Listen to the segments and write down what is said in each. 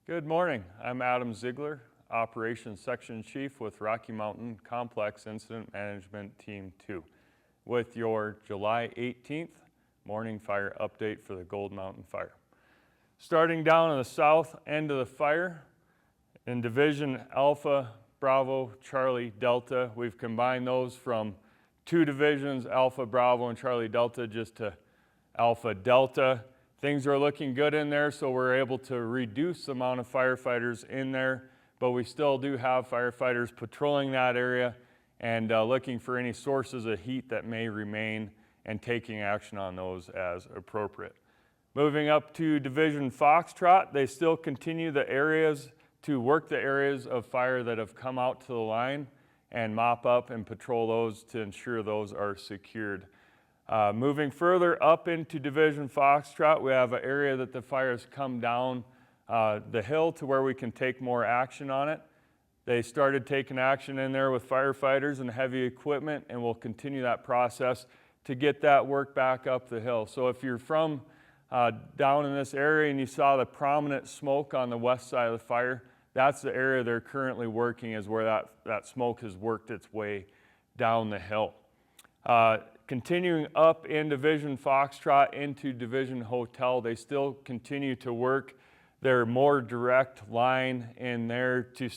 Good morning. I'm Adam Ziegler, Operations Section Chief with Rocky Mountain Complex Incident Management Team 2, with your July 18th morning fire update for the Gold Mountain Fire. Starting down on the south end of the fire, in Division Alpha, Bravo, Charlie, Delta, we've combined those from two divisions, Alpha, Bravo, and Charlie, Delta, just to Alpha, Delta. Things are looking good in there, so we're able to reduce the amount of firefighters in there, but we still do have firefighters patrolling that area and looking for any sources of heat that may remain and taking action on those as appropriate. Moving up to Division Foxtrot, they still continue to work the areas of fire that have come out to the line and mop up and patrol those to ensure those are secured. Moving further up into Division Foxtrot, we have an area that the fire has come down the hill to where we can take more action on it. They started taking action in there with firefighters and heavy equipment, and we'll continue that process to get that work back up the hill. So if you're from down in this area and you saw the prominent smoke on the west side of the fire, that's the area they're currently working, is where that smoke has worked its way down the hill. Continuing up in Division Foxtrot into Division Hotel, they still continue to work their more direct line in there to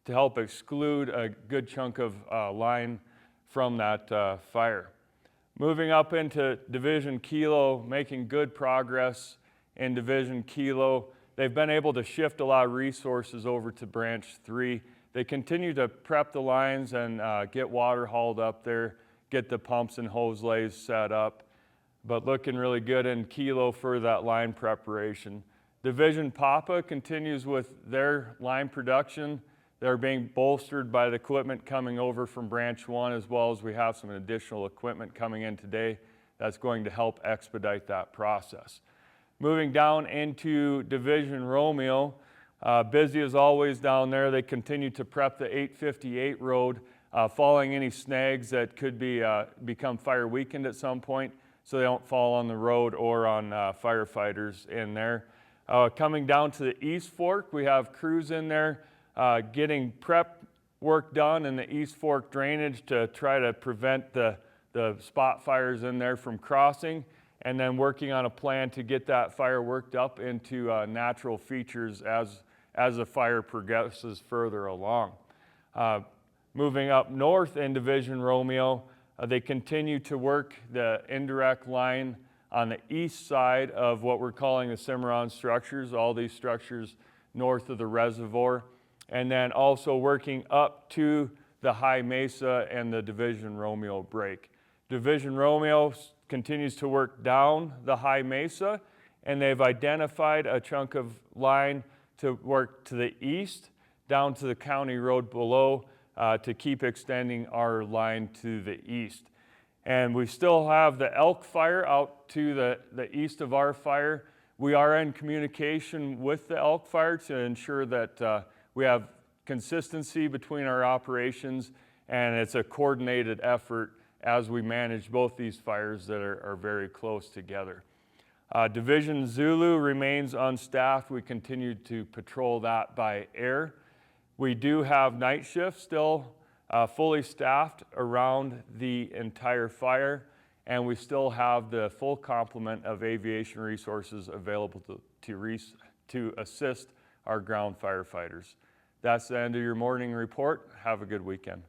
help exclude a good chunk of line from that fire. Moving up into Division Kilo, making good progress in Division Kilo. They've been able to shift a lot of resources over to Branch 3. They continue to prep the lines and get water hauled up there, get the pumps and hose lays set up, but looking really good in Kilo for that line preparation. Division Papa continues with their line production. They're being bolstered by the equipment coming over from Branch 1, as well as we have some additional equipment coming in today that's going to help expedite that process. Moving down into Division Romeo, busy as always down there. They continue to prep the 858 road, following any snags that could become fire weakened at some point, so they don't fall on the road or on firefighters in there. Coming down to the East Fork, we have crews in there getting prep work done in the East Fork drainage to try to prevent the spot fires in there from crossing, and then working on a plan to get that fire worked up into natural features as the fire progresses further along. Moving up north in Division Romeo, they continue to work the indirect line on the east side of what we're calling the Cimarron structures, all these structures north of the reservoir, and then also working up to the High Mesa and the Division Romeo break. Division Romeo continues to work down the High Mesa, and they've identified a chunk of line to work to the east, down to the county road below, to keep extending our line to the east. And we still have the Elk Fire out to the east of our fire. We are in communication with the Elk Fire to ensure that we have consistency between our operations, and it's a coordinated effort as we manage both these fires that are very close together. Division Zulu remains unstaffed. We continue to patrol that by air. We do have night shifts still fully staffed around the entire fire, and we still have the full complement of aviation resources available to assist our ground firefighters. That's the end of your morning report. Have a good weekend.